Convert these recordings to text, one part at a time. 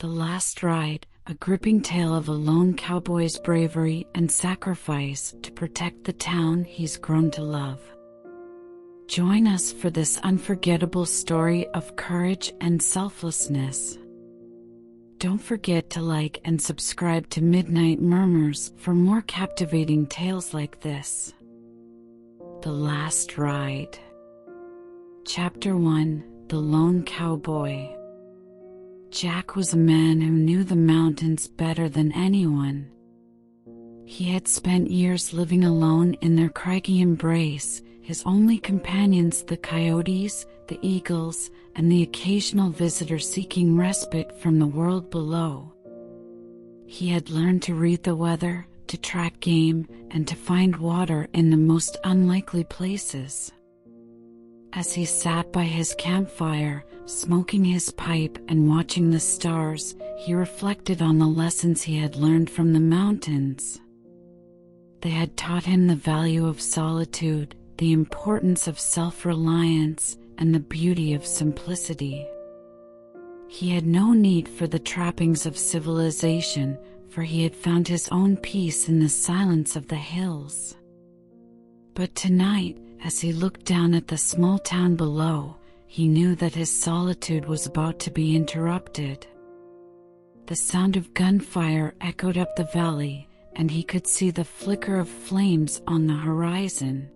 The Last Ride, a gripping tale of a lone cowboy's bravery and sacrifice to protect the town he's grown to love. Join us for this unforgettable story of courage and selflessness. Don't forget to like and subscribe to Midnight Murmurs for more captivating tales like this. The Last Ride. Chapter 1: The Lone Cowboy. Jack was a man who knew the mountains better than anyone. He had spent years living alone in their craggy embrace, his only companions the coyotes, the eagles, and the occasional visitor seeking respite from the world below. He had learned to read the weather, to track game, and to find water in the most unlikely places. As he sat by his campfire, smoking his pipe and watching the stars, he reflected on the lessons he had learned from the mountains. They had taught him the value of solitude, the importance of self-reliance, and the beauty of simplicity. He had no need for the trappings of civilization, for he had found his own peace in the silence of the hills. But tonight, as he looked down at the small town below, he knew that his solitude was about to be interrupted. The sound of gunfire echoed up the valley, and he could see the flicker of flames on the horizon.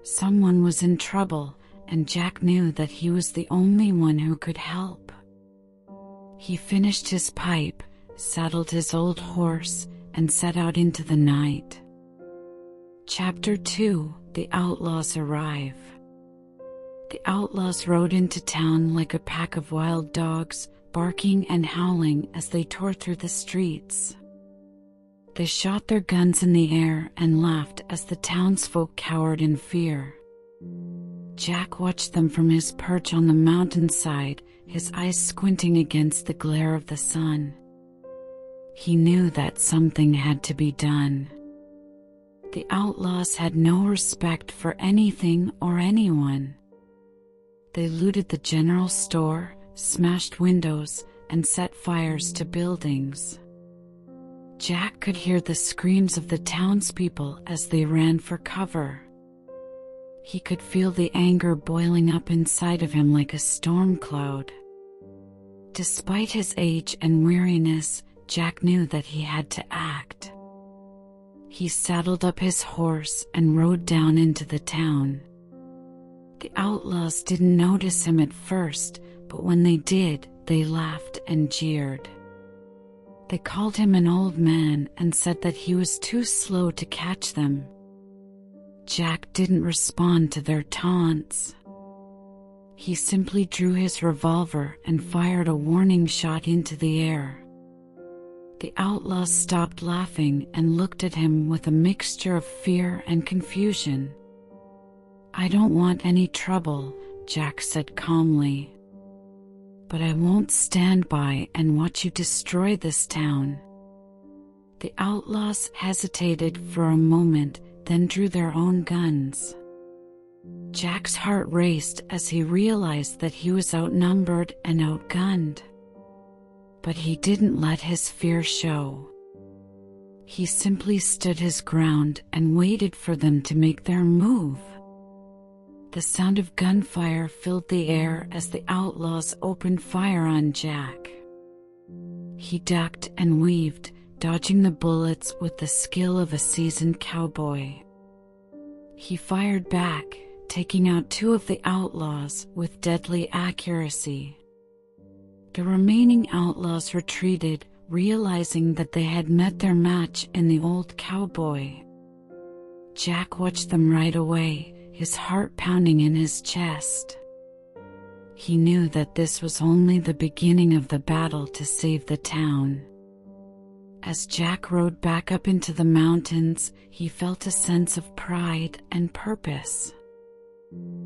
Someone was in trouble, and Jack knew that he was the only one who could help. He finished his pipe, saddled his old horse, and set out into the night. Chapter 2: The Outlaws Arrive. The outlaws rode into town like a pack of wild dogs, barking and howling as they tore through the streets. They shot their guns in the air and laughed as the townsfolk cowered in fear. Jack watched them from his perch on the mountainside, his eyes squinting against the glare of the sun. He knew that something had to be done. The outlaws had no respect for anything or anyone. They looted the general store, smashed windows, and set fires to buildings. Jack could hear the screams of the townspeople as they ran for cover. He could feel the anger boiling up inside of him like a storm cloud. Despite his age and weariness, Jack knew that he had to act. He saddled up his horse and rode down into the town. The outlaws didn't notice him at first, but when they did, they laughed and jeered. They called him an old man and said that he was too slow to catch them. Jack didn't respond to their taunts. He simply drew his revolver and fired a warning shot into the air. The outlaws stopped laughing and looked at him with a mixture of fear and confusion. "I don't want any trouble," Jack said calmly. "But I won't stand by and watch you destroy this town." The outlaws hesitated for a moment, then drew their own guns. Jack's heart raced as he realized that he was outnumbered and outgunned. But he didn't let his fear show. He simply stood his ground and waited for them to make their move. The sound of gunfire filled the air as the outlaws opened fire on Jack. He ducked and weaved, dodging the bullets with the skill of a seasoned cowboy. He fired back, taking out two of the outlaws with deadly accuracy. The remaining outlaws retreated, realizing that they had met their match in the old cowboy. Jack watched them right away, his heart pounding in his chest. He knew that this was only the beginning of the battle to save the town. As Jack rode back up into the mountains, he felt a sense of pride and purpose.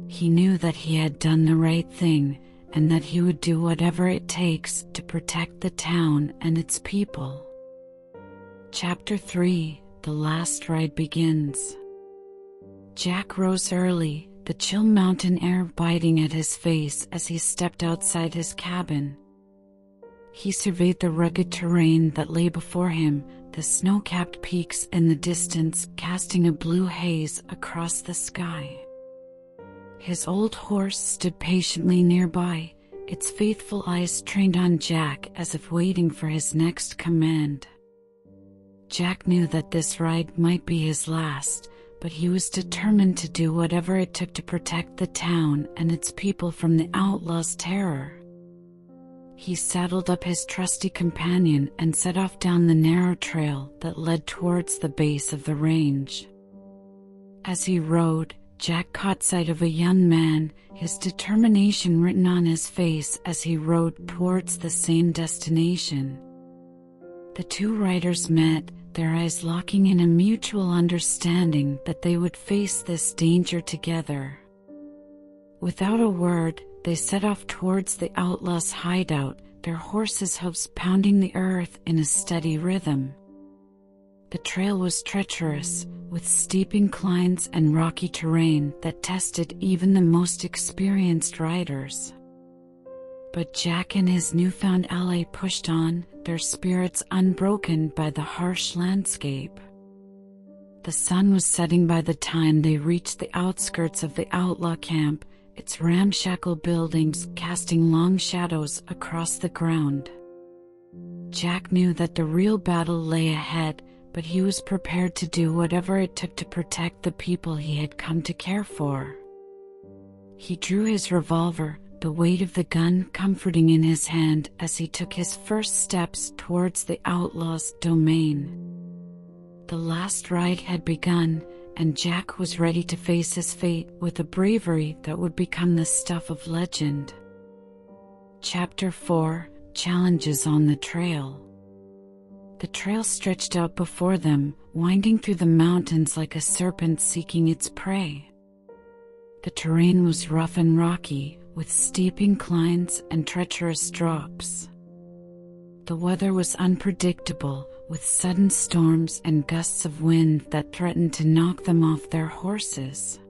He knew that he had done the right thing, and that he would do whatever it takes to protect the town and its people. Chapter 3: The Last Ride begins. Jack rose early, the chill mountain air biting at his face as he stepped outside his cabin. He surveyed the rugged terrain that lay before him, the snow-capped peaks in the distance casting a blue haze across the sky. His old horse stood patiently nearby, its faithful eyes trained on Jack as if waiting for his next command. Jack knew that this ride might be his last, but he was determined to do whatever it took to protect the town and its people from the outlaws' terror. He saddled up his trusty companion and set off down the narrow trail that led towards the base of the range. As he rode, Jack caught sight of a young man, his determination written on his face as he rode towards the same destination. The two riders met, their eyes locking in a mutual understanding that they would face this danger together. Without a word, they set off towards the outlaws' hideout, their horses' hoofs pounding the earth in a steady rhythm. The trail was treacherous, with steep inclines and rocky terrain that tested even the most experienced riders. But Jack and his newfound ally pushed on, their spirits unbroken by the harsh landscape. The sun was setting by the time they reached the outskirts of the outlaw camp, its ramshackle buildings casting long shadows across the ground. Jack knew that the real battle lay ahead, but he was prepared to do whatever it took to protect the people he had come to care for. He drew his revolver, the weight of the gun comforting in his hand as he took his first steps towards the outlaws' domain. The last ride had begun, and Jack was ready to face his fate with a bravery that would become the stuff of legend. Chapter 4: Challenges on the Trail. The trail stretched out before them, winding through the mountains like a serpent seeking its prey. The terrain was rough and rocky, with steep inclines and treacherous drops. The weather was unpredictable, with sudden storms and gusts of wind that threatened to knock them off their horses.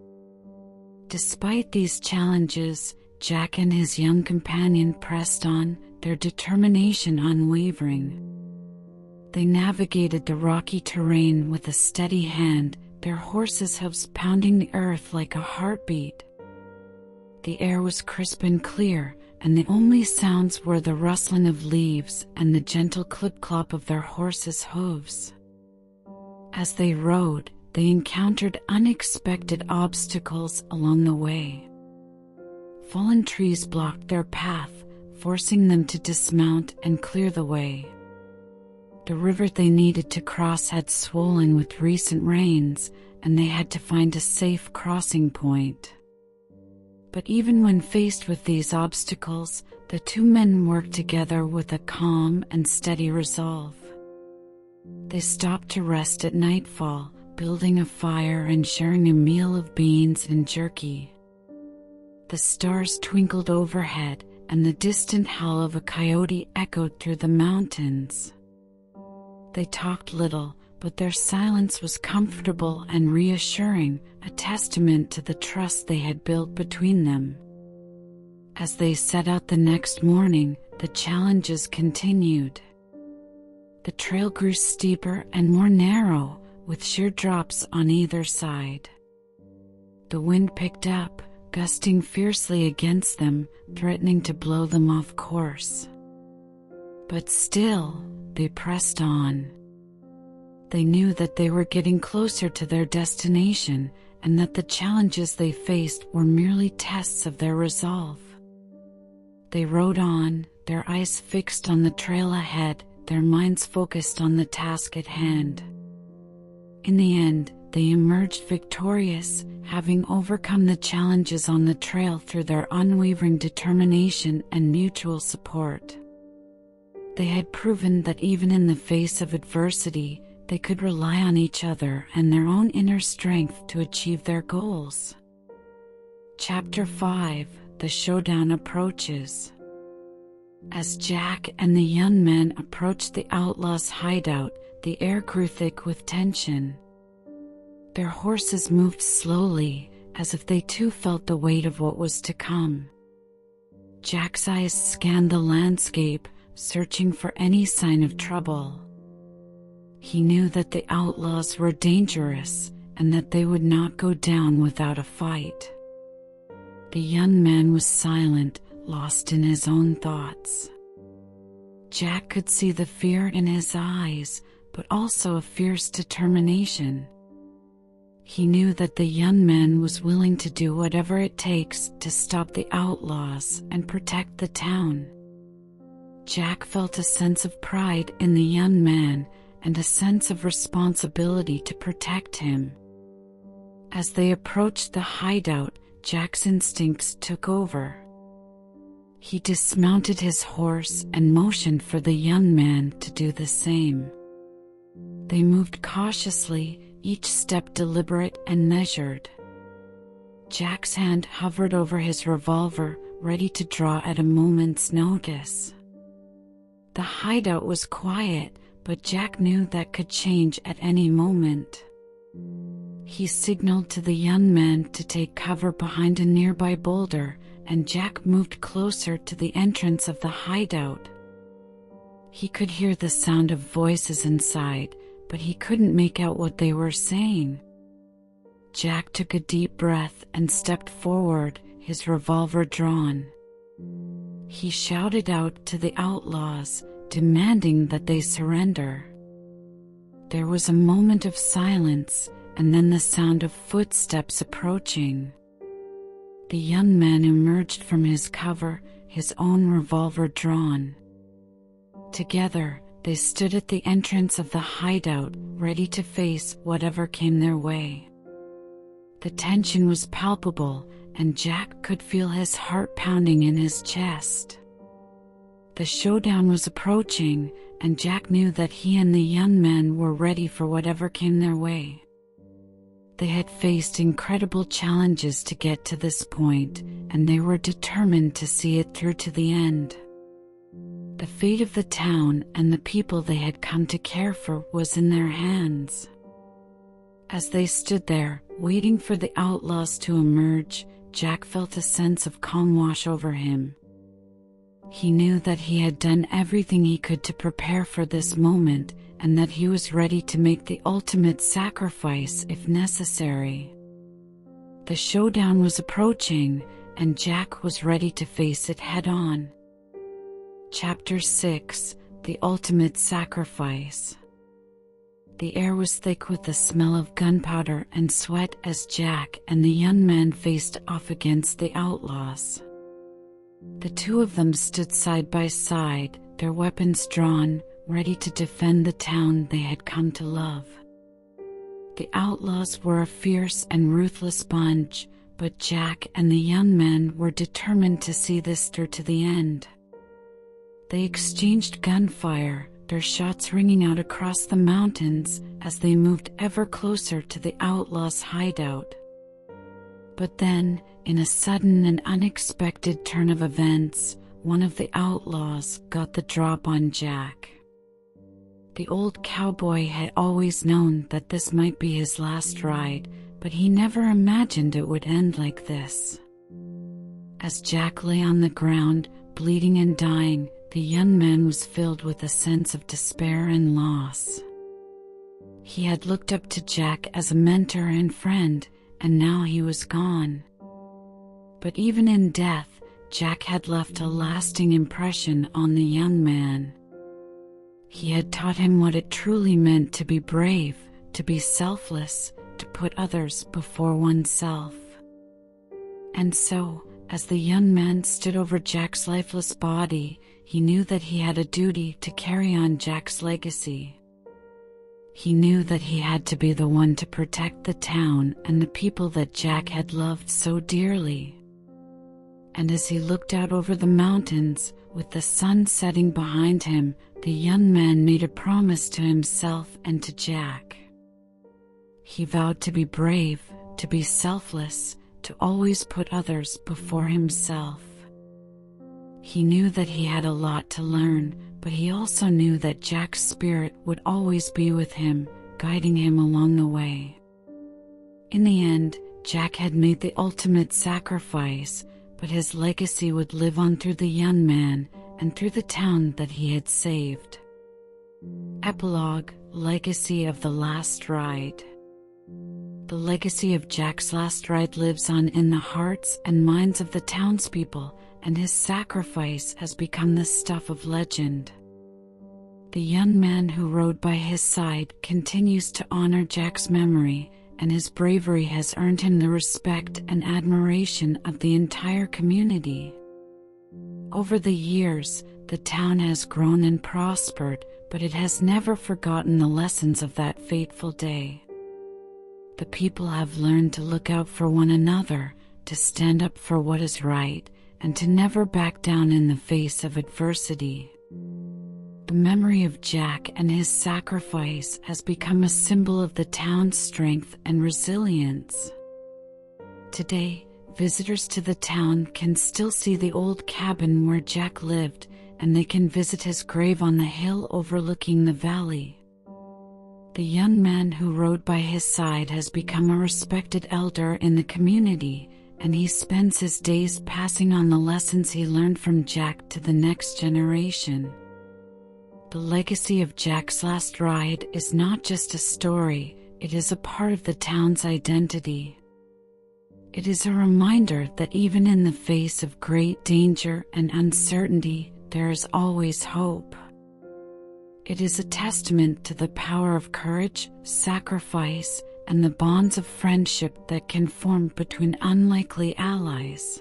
Despite these challenges, Jack and his young companion pressed on, their determination unwavering. They navigated the rocky terrain with a steady hand, their horses' hoofs pounding the earth like a heartbeat. The air was crisp and clear, and the only sounds were the rustling of leaves and the gentle clip-clop of their horses' hooves. As they rode, they encountered unexpected obstacles along the way. Fallen trees blocked their path, forcing them to dismount and clear the way. The river they needed to cross had swollen with recent rains, and they had to find a safe crossing point. But even when faced with these obstacles, the two men worked together with a calm and steady resolve. They stopped to rest at nightfall, building a fire and sharing a meal of beans and jerky. The stars twinkled overhead, and the distant howl of a coyote echoed through the mountains. They talked little, but their silence was comfortable and reassuring, a testament to the trust they had built between them. As they set out the next morning, the challenges continued. The trail grew steeper and more narrow, with sheer drops on either side. The wind picked up, gusting fiercely against them, threatening to blow them off course. But still, they pressed on. They knew that they were getting closer to their destination, and that the challenges they faced were merely tests of their resolve. They rode on, their eyes fixed on the trail ahead, their minds focused on the task at hand. In the end, they emerged victorious, having overcome the challenges on the trail through their unwavering determination and mutual support. They had proven that even in the face of adversity, they could rely on each other and their own inner strength to achieve their goals. Chapter 5: The Showdown Approaches. As Jack and the young men approached the outlaws' hideout, the air grew thick with tension. Their horses moved slowly, as if they too felt the weight of what was to come. Jack's eyes scanned the landscape, searching for any sign of trouble. He knew that the outlaws were dangerous and that they would not go down without a fight. The young man was silent, lost in his own thoughts. Jack could see the fear in his eyes, but also a fierce determination. He knew that the young man was willing to do whatever it takes to stop the outlaws and protect the town. Jack felt a sense of pride in the young man and a sense of responsibility to protect him. As they approached the hideout, Jack's instincts took over. He dismounted his horse and motioned for the young man to do the same. They moved cautiously, each step deliberate and measured. Jack's hand hovered over his revolver, ready to draw at a moment's notice. The hideout was quiet, but Jack knew that could change at any moment. He signaled to the young man to take cover behind a nearby boulder, and Jack moved closer to the entrance of the hideout. He could hear the sound of voices inside, but he couldn't make out what they were saying. Jack took a deep breath and stepped forward, his revolver drawn. He shouted out to the outlaws, demanding that they surrender. There was a moment of silence, and then the sound of footsteps approaching. The young man emerged from his cover, his own revolver drawn. Together, they stood at the entrance of the hideout, ready to face whatever came their way. The tension was palpable, and Jack could feel his heart pounding in his chest. The showdown was approaching, and Jack knew that he and the young man were ready for whatever came their way. They had faced incredible challenges to get to this point, and they were determined to see it through to the end. The fate of the town and the people they had come to care for was in their hands. As they stood there, waiting for the outlaws to emerge, Jack felt a sense of calm wash over him. He knew that he had done everything he could to prepare for this moment, and that he was ready to make the ultimate sacrifice if necessary. The showdown was approaching, and Jack was ready to face it head-on. Chapter 6: The Ultimate Sacrifice. The air was thick with the smell of gunpowder and sweat as Jack and the young man faced off against the outlaws. The two of them stood side by side, their weapons drawn, ready to defend the town they had come to love. The outlaws were a fierce and ruthless bunch, but Jack and the young man were determined to see this through to the end. They exchanged gunfire, their shots ringing out across the mountains as they moved ever closer to the outlaws' hideout. But then, in a sudden and unexpected turn of events, one of the outlaws got the drop on Jack. The old cowboy had always known that this might be his last ride, but he never imagined it would end like this. As Jack lay on the ground, bleeding and dying, the young man was filled with a sense of despair and loss. He had looked up to Jack as a mentor and friend, and now he was gone. But even in death, Jack had left a lasting impression on the young man. He had taught him what it truly meant to be brave, to be selfless, to put others before oneself. And so, as the young man stood over Jack's lifeless body, he knew that he had a duty to carry on Jack's legacy. He knew that he had to be the one to protect the town and the people that Jack had loved so dearly. And as he looked out over the mountains, with the sun setting behind him, the young man made a promise to himself and to Jack. He vowed to be brave, to be selfless, to always put others before himself. He knew that he had a lot to learn, but he also knew that Jack's spirit would always be with him, guiding him along the way. In the end, Jack had made the ultimate sacrifice, but his legacy would live on through the young man, and through the town that he had saved. Epilogue: Legacy of the Last Ride. The legacy of Jack's last ride lives on in the hearts and minds of the townspeople, and his sacrifice has become the stuff of legend. The young man who rode by his side continues to honor Jack's memory, and his bravery has earned him the respect and admiration of the entire community. Over the years, the town has grown and prospered, but it has never forgotten the lessons of that fateful day. The people have learned to look out for one another, to stand up for what is right, and to never back down in the face of adversity. The memory of Jack and his sacrifice has become a symbol of the town's strength and resilience. Today, visitors to the town can still see the old cabin where Jack lived, and they can visit his grave on the hill overlooking the valley. The young man who rode by his side has become a respected elder in the community, and he spends his days passing on the lessons he learned from Jack to the next generation. The legacy of Jack's last ride is not just a story, it is a part of the town's identity. It is a reminder that even in the face of great danger and uncertainty, there is always hope. It is a testament to the power of courage, sacrifice, and the bonds of friendship that can form between unlikely allies.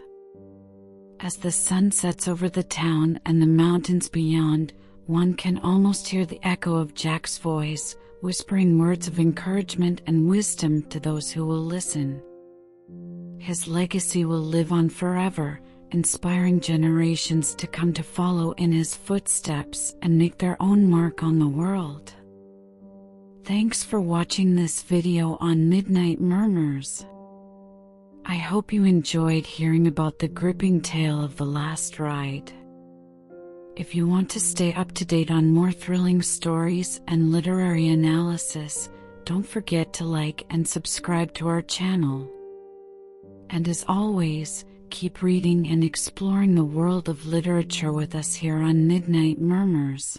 As the sun sets over the town and the mountains beyond, one can almost hear the echo of Jack's voice, whispering words of encouragement and wisdom to those who will listen. His legacy will live on forever, inspiring generations to come to follow in his footsteps and make their own mark on the world. Thanks for watching this video on Midnight Murmurs. I hope you enjoyed hearing about the gripping tale of the last ride. If you want to stay up to date on more thrilling stories and literary analysis, don't forget to like and subscribe to our channel. And as always, keep reading and exploring the world of literature with us here on Midnight Murmurs.